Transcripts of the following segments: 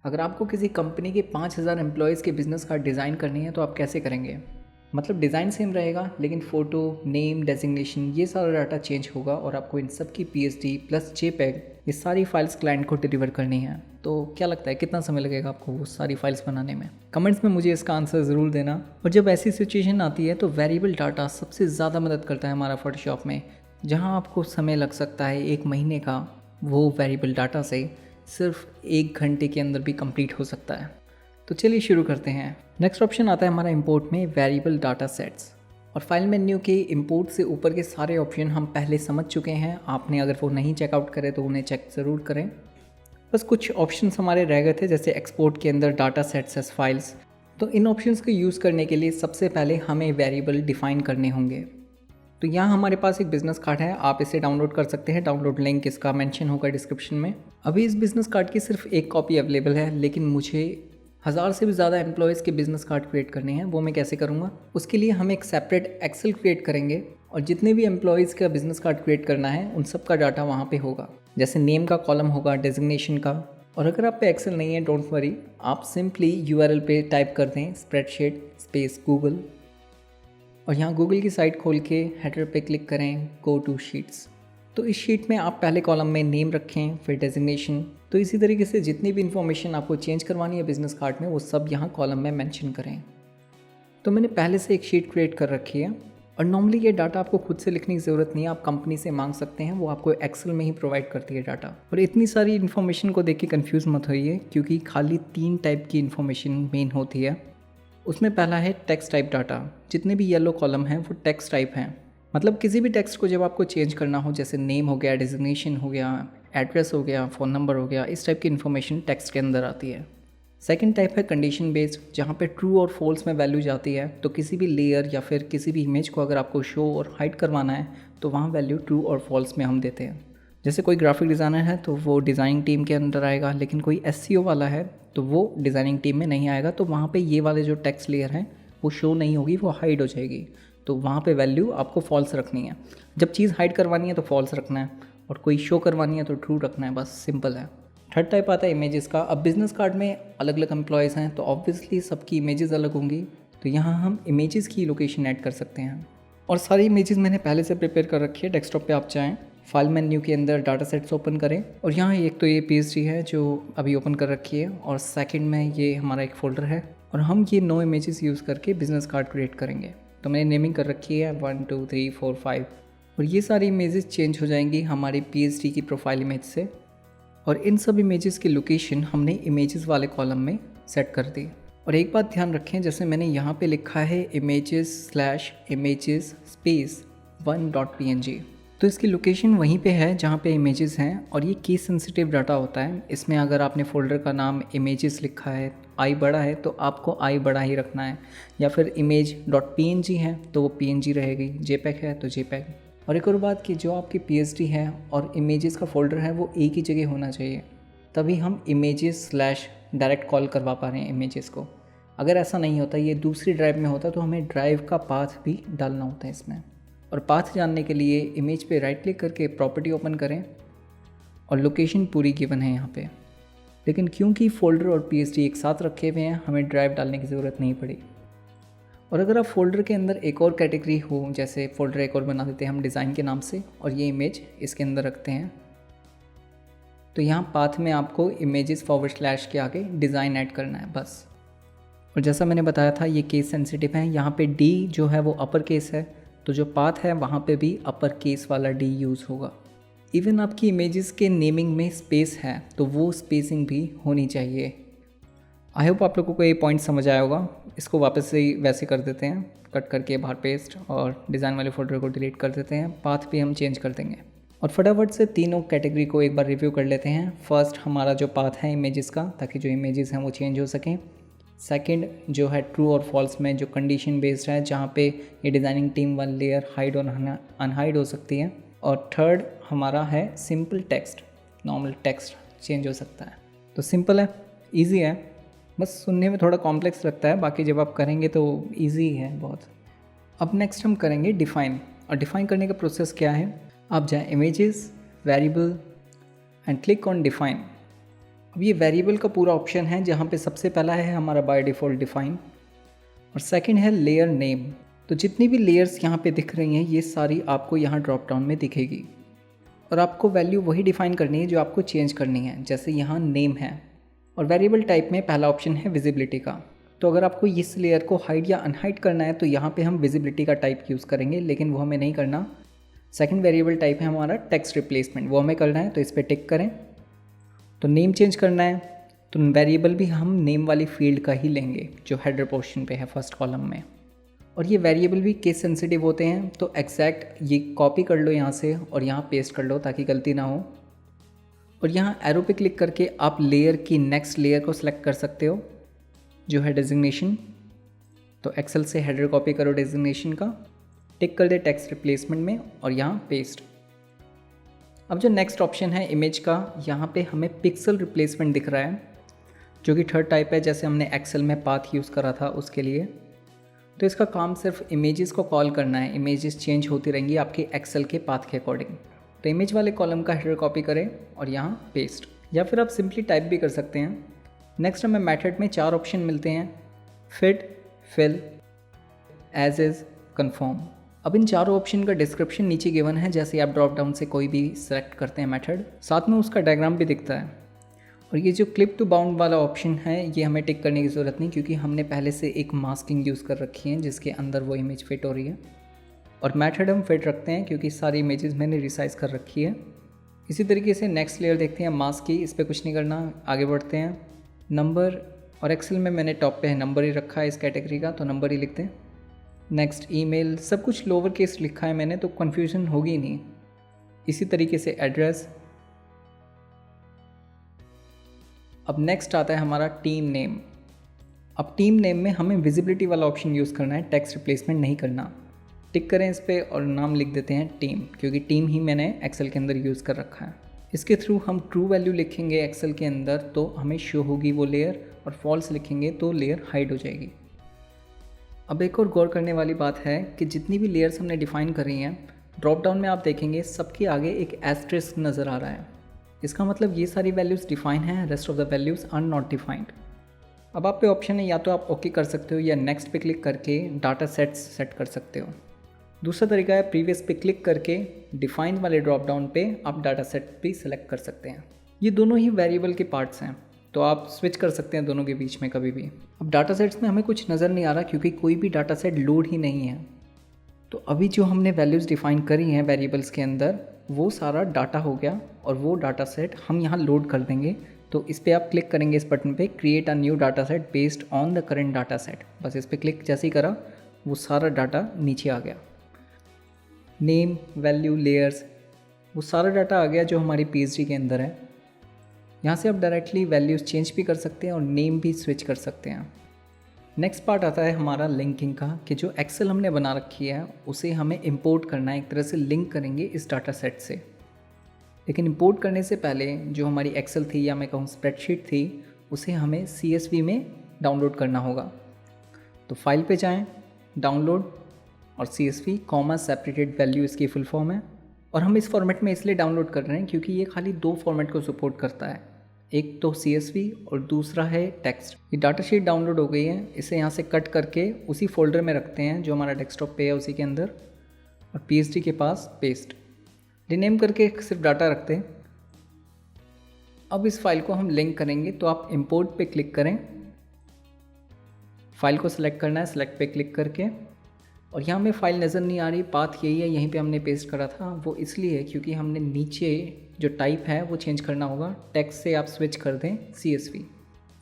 अगर आपको किसी कंपनी के 5,000 एम्प्लॉयज़ के बिज़नेस कार्ड डिज़ाइन करनी है तो आप कैसे करेंगे? मतलब डिज़ाइन सेम रहेगा लेकिन फ़ोटो, नेम, डेजिग्नेशन ये सारा डाटा चेंज होगा और आपको इन सब की पीएसडी प्लस जेपेग ये सारी फाइल्स क्लाइंट को डिलीवर करनी है। तो क्या लगता है कितना समय लगेगा आपको वो सारी फाइल्स बनाने में? कमेंट्स में मुझे इसका आंसर ज़रूर देना। और जब ऐसी सिचुएशन आती है तो वेरिएबल डाटा सबसे ज़्यादा मदद करता है हमारा फोटोशॉप में। जहाँ आपको समय लग सकता है 1 महीने का, वो वेरिएबल डाटा से सिर्फ 1 घंटे के अंदर भी कंप्लीट हो सकता है। तो चलिए शुरू करते हैं। नेक्स्ट ऑप्शन आता है हमारा इंपोर्ट में वेरिएबल डाटा सेट्स। और फाइल मेन्यू के इंपोर्ट से ऊपर के सारे ऑप्शन हम पहले समझ चुके हैं। आपने अगर वो नहीं चेकआउट करे तो उन्हें चेक ज़रूर करें। बस कुछ ऑप्शंस हमारे रह गए थे, जैसे एक्सपोर्ट के अंदर डाटा सेट्स एज फाइल्स। तो इन ऑप्शंस को यूज़ करने के लिए सबसे पहले हमें वेरिएबल डिफ़ाइन करने होंगे। तो यहाँ हमारे पास एक बिज़नेस कार्ड है, आप इसे डाउनलोड कर सकते हैं। डाउनलोड लिंक इसका मेंशन होगा डिस्क्रिप्शन में। अभी इस बिज़नेस कार्ड की सिर्फ एक कॉपी अवेलेबल है, लेकिन मुझे 1000 से भी ज़्यादा एम्प्लॉयज़ के बिज़नेस कार्ड क्रिएट करने हैं। वो मैं कैसे करूँगा? उसके लिए हम एक सेपरेट एक्सेल क्रिएट करेंगे और जितने भी एम्प्लॉयज़ का बिज़नेस कार्ड क्रिएट करना है उन सब का डाटा वहाँ पे होगा। जैसे नेम का कॉलम होगा, डेजिग्नेशन का। और अगर आप पे एक्सेल नहीं है, डोंट वरी, आप सिंपली यूआरएल पे टाइप कर दें स्प्रेडशीट स्पेस गूगल और यहाँ गूगल की साइट खोल के हेडर पे क्लिक करें गो टू शीट्स। तो इस शीट में आप पहले कॉलम में नेम रखें, फिर डेजिग्नेशन। तो इसी तरीके से जितनी भी इन्फॉर्मेशन आपको चेंज करवानी है बिजनेस कार्ड में वो सब यहाँ कॉलम में मेंशन करें। तो मैंने पहले से एक शीट क्रिएट कर रखी है और नॉर्मली ये डाटा आपको खुद से लिखने की ज़रूरत नहीं है, आप कंपनी से मांग सकते हैं, वो आपको एक्सेल में ही प्रोवाइड करती है डाटा। और इतनी सारी इन्फॉर्मेशन को देख के कन्फ्यूज़ मत होइए, क्योंकि खाली 3 टाइप की इन्फॉर्मेशन मेन होती है। उसमें पहला है टेक्स्ट टाइप डाटा। जितने भी येलो कॉलम हैं वो टेक्स्ट टाइप हैं। मतलब किसी भी टेक्स्ट को जब आपको चेंज करना हो, जैसे नेम हो गया, डेजिग्नेशन हो गया, एड्रेस हो गया, फ़ोन नंबर हो गया, इस टाइप की इन्फॉर्मेशन टेक्स्ट के अंदर आती है। सेकंड टाइप है कंडीशन बेस्ड, जहाँ पे ट्रू और फॉल्स में वैल्यू जाती है। तो किसी भी लेयर या फिर किसी भी इमेज को अगर आपको शो और हाइड करवाना है तो वहाँ वैल्यू ट्रू और फॉल्स में हम देते हैं। जैसे कोई ग्राफिक डिज़ाइनर है तो वो डिज़ाइनिंग टीम के अंदर आएगा, लेकिन कोई एसईओ वाला है तो वो डिज़ाइनिंग टीम में नहीं आएगा। तो वहाँ पे ये वाले जो टेक्स्ट लेयर हैं वो शो नहीं होगी, वो हाइड हो जाएगी। तो वहाँ पे वैल्यू आपको फॉल्स रखनी है। जब चीज़ हाइड करवानी है तो फॉल्स रखना है और कोई शो करवानी है तो ट्रू रखना है, बस सिंपल है। थर्ड टाइप आता है इमेजेस का। अब बिज़नेस कार्ड में अलग अलग एम्प्लॉयज़ हैं तो ऑब्वियसली सबकी इमेजेस अलग होंगी। तो यहाँ हम इमेजेस की लोकेशन ऐड कर सकते हैं और सारी इमेजेस मैंने पहले से प्रिपेयर कर रखी है। डेस्कटॉप पे आप चाहें, फाइल मेन्यू के अंदर डाटा सेट्स ओपन करें और यहाँ एक तो ये पीएसडी है जो अभी ओपन कर रखी है और सेकंड में ये हमारा एक फ़ोल्डर है और हम ये 9 इमेजेस यूज़ करके बिज़नेस कार्ड क्रिएट करेंगे। तो मैंने नेमिंग कर रखी है 1 2 3 4 5 और ये सारी इमेजेस चेंज हो जाएंगी हमारी पीएसडी की प्रोफाइल इमेज से। और इन सब इमेजेस की लोकेशन हमने इमेजेस वाले कॉलम में सेट कर दी। और एक बात ध्यान रखें, जैसे मैंने यहाँ पे लिखा है images/images स्पेस 1.png, तो इसकी लोकेशन वहीं पे है जहाँ पे इमेजेस हैं और ये केस सेंसिटिव डाटा होता है। इसमें अगर आपने फ़ोल्डर का नाम इमेजेस लिखा है, आई बड़ा है तो आपको आई बड़ा ही रखना है, या फिर image.png है तो वो png रहेगी, जेपेग है तो जेपेग। और एक और बात कि जो आपकी पीएसडी है और इमेजेस का फ़ोल्डर है वो एक ही जगह होना चाहिए, तभी हम इमेजेस स्लैश डायरेक्ट कॉल करवा पा रहे हैं इमेजेस को। अगर ऐसा नहीं होता, ये दूसरी ड्राइव में होता, तो हमें ड्राइव का पाथ भी डालना होता है इसमें। और पाथ जानने के लिए इमेज पे राइट क्लिक करके प्रॉपर्टी ओपन करें और लोकेशन पूरी गिवन है यहाँ पे। लेकिन क्योंकि फ़ोल्डर और पीएसडी एक साथ रखे हुए हैं, हमें ड्राइव डालने की ज़रूरत नहीं पड़ी। और अगर आप फ़ोल्डर के अंदर एक और कैटेगरी हो, जैसे फ़ोल्डर एक और बना देते हैं हम डिज़ाइन के नाम से और ये इमेज इसके अंदर रखते हैं, तो यहाँ पाथ में आपको images/ के आगे डिज़ाइन ऐड करना है बस। और जैसा मैंने बताया था ये केस सेंसिटिव है, यहाँ पे D जो है वो अपर केस है, तो जो पाथ है वहाँ पे भी अपर केस वाला D यूज़ होगा। इवन आपकी इमेजेस के नेमिंग में स्पेस है तो वो स्पेसिंग भी होनी चाहिए। आई होप आप लोगों को ये पॉइंट समझ आया होगा। इसको वापस से वैसे कर देते हैं, कट करके बाहर पेस्ट और डिज़ाइन वाले फोल्डर को डिलीट कर देते हैं। पाथ भी हम चेंज कर देंगे और फटाफट से तीनों कैटेगरी को एक बार रिव्यू कर लेते हैं। फर्स्ट हमारा जो पाथ है इमेजेस का, ताकि जो इमेजेस हैं वो चेंज हो सकें। सेकंड जो है ट्रू और फॉल्स में, जो कंडीशन बेस्ड है, जहाँ पे ये डिज़ाइनिंग टीम वाली लेयर हाइड और अनहाइड हो सकती है। और थर्ड हमारा है simple text, normal text change हो सकता है। तो सिंपल है, ईजी है, बस सुनने में थोड़ा कॉम्प्लेक्स लगता है, बाकी जब आप करेंगे तो ईजी है बहुत। अब नेक्स्ट हम करेंगे डिफ़ाइन। और डिफ़ाइन करने का प्रोसेस क्या है, आप जाएँ images, variable and click on define. अब ये वेरिएबल का पूरा ऑप्शन है जहाँ पे सबसे पहला है हमारा बाय डिफ़ॉल्ट डिफ़ाइन और सेकंड है लेयर नेम। तो जितनी भी लेयर्स यहाँ पे दिख रही हैं ये सारी आपको यहाँ ड्रॉप डाउन में दिखेगी और आपको वैल्यू वही डिफ़ाइन करनी है जो आपको चेंज करनी है। जैसे यहाँ नेम है और वेरिएबल टाइप में पहला ऑप्शन है विजिबिलिटी का। तो अगर आपको इस लेयर को हाइड या अनहाइड करना है तो यहाँ पे हम विजिबिलिटी का टाइप यूज़ करेंगे, लेकिन वो हमें नहीं करना। सेकंड वेरिएबल टाइप है हमारा टेक्स्ट रिप्लेसमेंट, वो हमें करना है, तो इस पर टिक करें। तो नेम चेंज करना है तो वेरिएबल भी हम नेम वाली फील्ड का ही लेंगे जो हेडर पोर्शन पे है फर्स्ट कॉलम में। और ये वेरिएबल भी केस सेंसिटिव होते हैं, तो एग्जैक्ट ये कॉपी कर लो यहाँ से और यहाँ पेस्ट कर लो ताकि गलती ना हो। और यहाँ एरो पे क्लिक करके आप लेयर की नेक्स्ट लेयर को सिलेक्ट कर सकते हो जो है डेजिग्नेशन। तो एक्सेल से हेडर कॉपी करो डेजिग्नेशन का, टिक कर दे टेक्स्ट रिप्लेसमेंट में और यहाँ पेस्ट। अब जो नेक्स्ट ऑप्शन है इमेज का, यहाँ पे हमें पिक्सल रिप्लेसमेंट दिख रहा है जो कि थर्ड टाइप है, जैसे हमने एक्सेल में पाथ यूज़ करा था उसके लिए। तो इसका काम सिर्फ इमेजेस को कॉल करना है, इमेजेस चेंज होती रहेंगी आपके एक्सेल के पाथ के अकॉर्डिंग। तो इमेज वाले कॉलम का हेडर कॉपी करें और यहाँ पेस्ट, या फिर आप सिंपली टाइप भी कर सकते हैं। नेक्स्ट हमें मेथड में 4 ऑप्शन मिलते हैं, fit, fill, as is, confirm. अब इन चारों ऑप्शन का डिस्क्रिप्शन नीचे गिवन है, जैसे आप ड्रॉप डाउन से कोई भी सेलेक्ट करते हैं मेथड, साथ में उसका डायग्राम भी दिखता है। और ये जो क्लिप टू बाउंड वाला ऑप्शन है ये हमें टिक करने की ज़रूरत नहीं, क्योंकि हमने पहले से एक मास्किंग यूज़ कर रखी है जिसके अंदर वो इमेज फिट हो रही है। और मेथड हम फिट रखते हैं क्योंकि सारी इमेजेस मैंने रिसाइज कर रखी है। इसी तरीके से नेक्स्ट लेयर देखते हैं मास्क की, इस पर कुछ नहीं करना, आगे बढ़ते हैं। नंबर, और एक्सेल में मैंने टॉप पे है नंबर ही रखा है इस कैटेगरी का, तो नंबर ही लिखते हैं। नेक्स्ट ईमेल, सब कुछ लोअर केस लिखा है मैंने, तो कन्फ्यूजन होगी नहीं। इसी तरीके से एड्रेस। अब नेक्स्ट आता है हमारा टीम नेम। अब टीम नेम में हमें विजिबिलिटी वाला ऑप्शन यूज़ करना है, टेक्स्ट रिप्लेसमेंट नहीं करना। टिक करें इस पर और नाम लिख देते हैं टीम, क्योंकि टीम ही मैंने एक्सेल के अंदर यूज़ कर रखा है। इसके थ्रू हम ट्रू वैल्यू लिखेंगे एक्सेल के अंदर तो हमें शो होगी वो लेयर, और फॉल्स लिखेंगे तो लेयर हाइड हो जाएगी। अब एक और गौर करने वाली बात है कि जितनी भी लेयर्स हमने डिफ़ाइन करी हैं, ड्रॉप डाउन में आप देखेंगे सबके आगे एक एस्टेरिस्क नज़र आ रहा है। इसका मतलब ये सारी वैल्यूज़ डिफ़ाइन हैं, rest of the values are not defined. अब आप पे ऑप्शन है, या तो आप ओके कर सकते हो या नेक्स्ट पे क्लिक करके डाटा सेट्स सेट कर सकते हो। दूसरा तरीका है प्रीवियस पे क्लिक करके डिफाइंड वाले ड्रॉप डाउन पे आप डाटा सेट भी सिलेक्ट कर सकते हैं। ये दोनों ही वेरिएबल के पार्ट्स हैं, तो आप स्विच कर सकते हैं दोनों के बीच में कभी भी। अब डाटा सेट्स में हमें कुछ नज़र नहीं आ रहा क्योंकि कोई भी डाटा सेट लोड ही नहीं है। तो अभी जो हमने वैल्यूज़ डिफ़ाइन करी हैं वेरिएबल्स के अंदर, वो सारा डाटा हो गया और वो डाटा सेट हम यहाँ लोड कर देंगे। तो इस पर आप क्लिक करेंगे इस बटन पे, create a new data set based on the current data set. बस इस पर क्लिक जैसे ही करा वो सारा डाटा नीचे आ गया। नेम, वैल्यू, लेयर्स, वो सारा डाटा आ गया जो हमारी पीएचडी के अंदर है। यहाँ से आप डायरेक्टली वैल्यूज़ चेंज भी कर सकते हैं और नेम भी स्विच कर सकते हैं। नेक्स्ट पार्ट आता है हमारा लिंकिंग का, कि जो एक्सेल हमने बना रखी है उसे हमें इंपोर्ट करना है, एक तरह से लिंक करेंगे इस डाटा सेट से। लेकिन इंपोर्ट करने से पहले जो हमारी एक्सेल थी या मैं कहूँ स्प्रेडशीट थी, उसे हमें CSV में डाउनलोड करना होगा। तो फाइल पे जाएं, डाउनलोड और CSV कॉमा सेपरेटेड वैल्यू इसकी फुल फॉर्म है। और हम इस फॉर्मेट में इसलिए डाउनलोड कर रहे हैं क्योंकि ये खाली 2 फॉर्मेट को सपोर्ट करता है, एक तो CSV और दूसरा है टेक्स्ट। ये डाटा शीट डाउनलोड हो गई है, इसे यहाँ से कट करके उसी फोल्डर में रखते हैं जो हमारा डेस्कटॉप पे है उसी के अंदर, और PhD के पास पेस्ट, रीनेम करके सिर्फ डाटा रखते हैं। अब इस फाइल को हम लिंक करेंगे, तो आप इंपोर्ट पे क्लिक करें, फाइल को सिलेक्ट करना है, सिलेक्ट पे क्लिक करके, और यहाँ में फ़ाइल नज़र नहीं आ रही, पाथ यही है, यहीं पे हमने पेस्ट करा था। वो इसलिए है क्योंकि हमने नीचे जो टाइप है वो चेंज करना होगा, टेक्स्ट से आप स्विच कर दें CSV।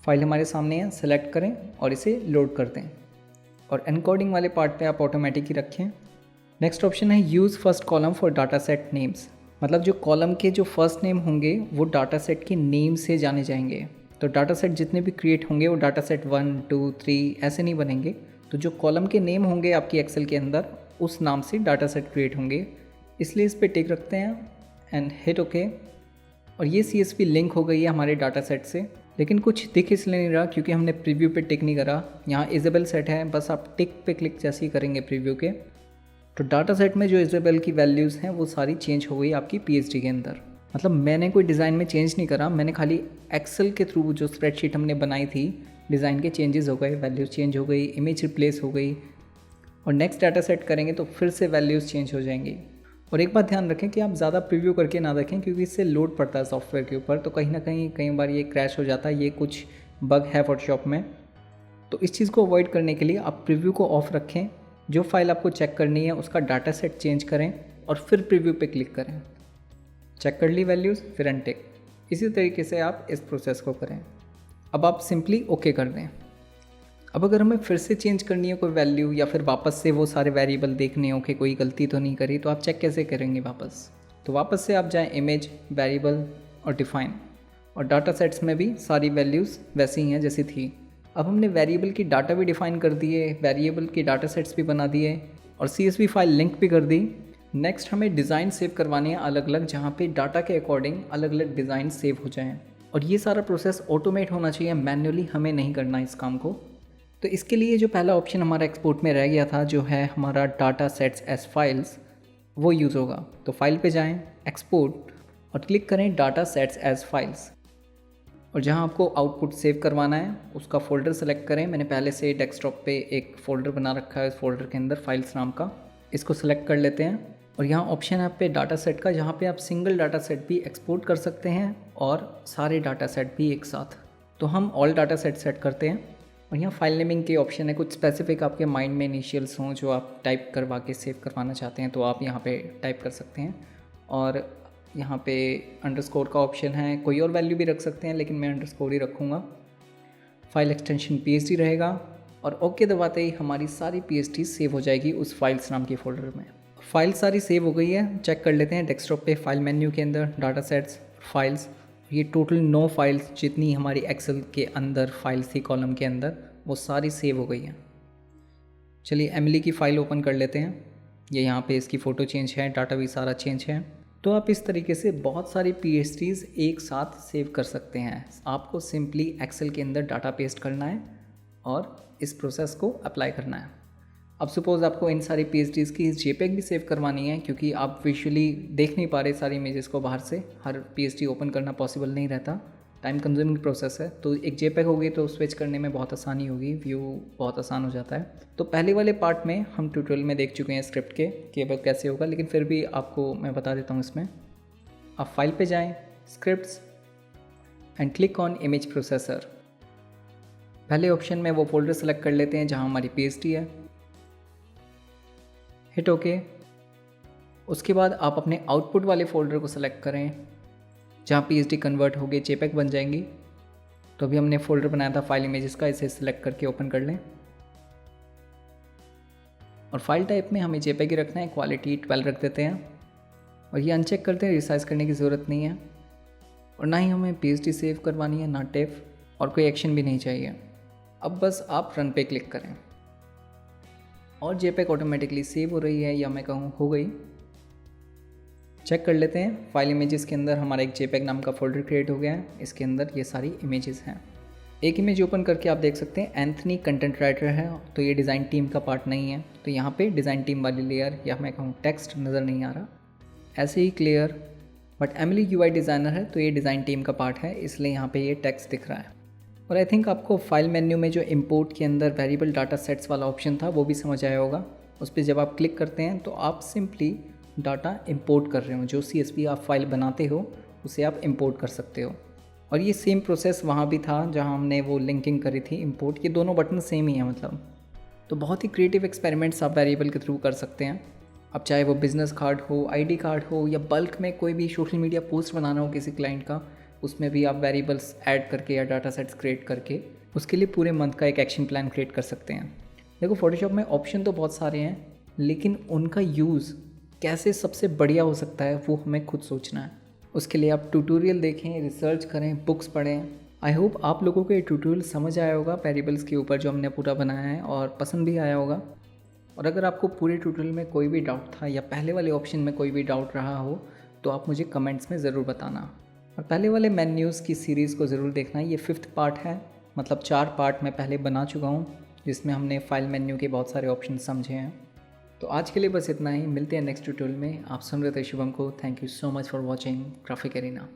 फाइल हमारे सामने है, सेलेक्ट करें और इसे लोड कर दें, और एनकोडिंग वाले पार्ट पे आप ऑटोमेटिक ही रखें। नेक्स्ट ऑप्शन है use first column for data set names, मतलब जो कॉलम के जो फर्स्ट नेम होंगे वो डाटा सेट के नेम से जाने जाएंगे। तो डाटा सेट जितने भी क्रिएट होंगे वो डाटा सेट 1, 2, 3 ऐसे नहीं बनेंगे। तो जो कॉलम के नेम होंगे आपकी एक्सेल के अंदर उस नाम से डाटा सेट क्रिएट होंगे, इसलिए इस पर टिक रखते हैं एंड हिट ओके। और ये CSV लिंक हो गई है हमारे डाटा सेट से, लेकिन कुछ दिख इसलिए नहीं रहा क्योंकि हमने प्रीव्यू पे टिक नहीं करा। यहाँ इजेबल सेट है, बस आप टिक पे क्लिक जैसे ही करेंगे प्रीव्यू के, तो डाटा सेट में जो इजेबल की वैल्यूज़ हैं वो सारी चेंज हो गई आपकी PhD के अंदर। मतलब मैंने कोई डिज़ाइन में चेंज नहीं करा, मैंने खाली एक्सेल के थ्रू जो स्प्रेडशीट हमने बनाई थी डिज़ाइन के चेंजेस हो गए, वैल्यूज़ चेंज हो गई, इमेज रिप्लेस हो गई, और नेक्स्ट डाटा सेट करेंगे तो फिर से वैल्यूज़ चेंज हो जाएंगी। और एक बात ध्यान रखें कि आप ज़्यादा प्रीव्यू करके ना देखें, क्योंकि इससे लोड पड़ता है सॉफ्टवेयर के ऊपर, तो कहीं ना कहीं कई बार ये क्रैश हो जाता है, ये कुछ बग है फोटोशॉप में। तो इस चीज़ को अवॉइड करने के लिए आप प्रीव्यू को ऑफ रखें, जो फाइल आपको चेक करनी है उसका डाटा सेट चेंज करें और फिर प्रीव्यू पे क्लिक करें। चेक कर ली वैल्यूज़, फिर अनटिक। इसी तरीके से आप इस प्रोसेस को करें। अब आप सिंपली ओके कर दें। अब अगर हमें फिर से चेंज करनी है कोई वैल्यू या फिर वापस से वो सारे वेरिएबल देखने हो कि कोई गलती तो नहीं करी, तो आप चेक कैसे करेंगे वापस? तो वापस से आप जाएं इमेज, वेरिएबल और डिफाइन, और डाटा सेट्स में भी सारी वैल्यूज़ वैसी ही हैं जैसी थी। अब हमने वेरिएबल की डाटा भी डिफाइन कर दिए, वेरिएबल की डाटा सेट्स भी बना दिए और CSV फाइल लिंक भी कर दी। नेक्स्ट हमें डिज़ाइन सेव करवानी है अलग अलग, जहाँ पे डाटा के अकॉर्डिंग अलग अलग डिज़ाइन सेव हो जाएं, और ये सारा प्रोसेस ऑटोमेट होना चाहिए, मैन्युअली हमें नहीं करना इस काम को। तो इसके लिए जो पहला ऑप्शन हमारा एक्सपोर्ट में रह गया था, जो है हमारा डाटा सेट्स एज फाइल्स, वो यूज़ होगा। तो फाइल पे जाएं, एक्सपोर्ट, और क्लिक करें डाटा सेट्स एज फाइल्स, और जहां आपको आउटपुट सेव करवाना है उसका फ़ोल्डर सेलेक्ट करें। मैंने पहले से डेस्कटॉप पे एक फ़ोल्डर बना रखा है, इस फोल्डर के अंदर फाइल्स नाम का, इसको सेलेक्ट कर लेते हैं। और यहाँ ऑप्शन है आप पे डाटा सेट का, जहाँ पे आप सिंगल डाटा सेट भी एक्सपोर्ट कर सकते हैं और सारे डाटा सेट भी एक साथ। तो हम ऑल डाटा सेट करते हैं। और यहाँ फाइल नेमिंग के ऑप्शन है, कुछ स्पेसिफिक आपके माइंड में इनिशियल्स हों जो आप टाइप करवा के सेव करवाना चाहते हैं, तो आप यहाँ पे टाइप कर सकते हैं। और यहाँ पे अंडरस्कोर का ऑप्शन है, कोई और वैल्यू भी रख सकते हैं, लेकिन मैं अंडरस्कोर ही रखूँगा। फाइल एक्सटेंशन PhD रहेगा, और ओके दबाते ही हमारी सारी PhD सेव हो जाएगी उस फाइल्स नाम के फोल्डर में। फाइल सारी सेव हो गई है, चेक कर लेते हैं डेस्कटॉप पे फाइल मेन्यू के अंदर डाटा सेट्स फाइल्स। ये टोटल 9 फाइल्स जितनी हमारी एक्सेल के अंदर फाइल्स थी कॉलम के अंदर, वो सारी सेव हो गई हैं। चलिए एमिली की फ़ाइल ओपन कर लेते हैं। ये यहाँ पे इसकी फ़ोटो चेंज है, डाटा भी सारा चेंज है। तो आप इस तरीके से बहुत सारी PhDs एक साथ सेव कर सकते हैं। आपको सिंपली एक्सेल के अंदर डाटा पेस्ट करना है और इस प्रोसेस को अप्लाई करना है। अब सपोज़ आपको इन सारी PhDs की JPEG भी सेव करवानी है, क्योंकि आप विजुअली देख नहीं पा रहे सारी इमेजेस को बाहर से, हर PhD ओपन करना पॉसिबल नहीं रहता, टाइम कंज्यूमिंग प्रोसेस है। तो एक JPEG होगी तो स्विच करने में बहुत आसानी होगी, व्यू बहुत आसान हो जाता है। तो पहले वाले पार्ट में हम ट्यूटोरियल में देख चुके हैं स्क्रिप्ट के कि अब कैसे होगा, लेकिन फिर भी आपको मैं बता देता हूँ इसमें। आप फाइल पे जाएं, scripts, and click on image processor. पहले ऑप्शन में वो फोल्डर सेलेक्ट कर लेते हैं जहाँ हमारी PhD है, हिट ओके। उसके बाद आप अपने आउटपुट वाले फोल्डर को सेलेक्ट करें जहाँ PhD कन्वर्ट हो गई JPEG बन जाएंगी। तो अभी हमने फोल्डर बनाया था फाइल इमेजेस का, इसे सिलेक्ट करके ओपन कर लें। और फाइल टाइप में हमें JPEG ही रखना है, क्वालिटी 12 रख देते हैं। और ये अनचेक करते हैं, रिसाइज करने की ज़रूरत नहीं है, और ना ही हमें PhD सेव करवानी है, ना टेफ, और कोई एक्शन भी नहीं चाहिए। अब बस आप रन पे क्लिक करें और JPEG ऑटोमेटिकली सेव हो रही है, या मैं कहूँ हो गई। चेक कर लेते हैं। फाइल इमेजेस के अंदर हमारा एक JPEG नाम का फोल्डर क्रिएट हो गया है, इसके अंदर ये सारी इमेजेस हैं। एक इमेज ओपन करके आप देख सकते हैं एंथनी कंटेंट राइटर है, तो ये डिज़ाइन टीम का पार्ट नहीं है। तो यहाँ पे डिज़ाइन टीम वाली लेयर, या मैं कहूँ टेक्स्ट नज़र नहीं आ रहा, ऐसे ही clear. But Emily UI designer है, तो ये डिज़ाइन टीम का पार्ट है, इसलिए यहाँ पे ये टेक्स्ट दिख रहा है। और आई थिंक आपको फाइल मेन्यू में जो इंपोर्ट के अंदर वेरिएबल डाटा सेट्स वाला ऑप्शन था वो भी समझ आया होगा। उस पर जब आप क्लिक करते हैं तो आप सिंपली डाटा इंपोर्ट कर रहे हो, जो CSV आप फाइल बनाते हो उसे आप इंपोर्ट कर सकते हो। और ये सेम प्रोसेस वहाँ भी था जहाँ हमने वो लिंकिंग करी थी इंपोर्ट, ये दोनों बटन सेम ही हैं मतलब। तो बहुत ही क्रिएटिव एक्सपेरिमेंट्स आप वेरिएबल के थ्रू कर सकते हैं। अब चाहे वो बिज़नेस कार्ड हो, ID कार्ड हो, या बल्क में कोई भी सोशल मीडिया पोस्ट बनाना हो किसी क्लाइंट का, उसमें भी आप वेरिएबल्स ऐड करके या डाटा सेट्स क्रिएट करके उसके लिए पूरे मंथ का एक एक्शन प्लान क्रिएट कर सकते हैं। देखो फोटोशॉप में ऑप्शन तो बहुत सारे हैं, लेकिन उनका यूज़ कैसे सबसे बढ़िया हो सकता है वो हमें खुद सोचना है। उसके लिए आप ट्यूटोरियल देखें, रिसर्च करें, बुक्स पढ़ें। आई होप आप लोगों को ये ट्यूटोरियल समझ आया होगा वेरिएबल्स के ऊपर जो हमने पूरा बनाया है, और पसंद भी आया होगा। और अगर आपको पूरे ट्यूटोरियल में कोई भी डाउट था या पहले वाले ऑप्शन में कोई भी डाउट रहा हो तो आप मुझे कमेंट्स में ज़रूर बताना। और पहले वाले मेन्यूज़ की सीरीज़ को ज़रूर देखना, ये 5th पार्ट है, मतलब 4 पार्ट मैं पहले बना चुका हूँ जिसमें हमने फाइल मेन्यू के बहुत सारे ऑप्शन समझे हैं। तो आज के लिए बस इतना ही, मिलते हैं नेक्स्ट ट्यूटोरियल में। आप सुन रहे थे शुभम को। Thank you so much for watching graphic arena.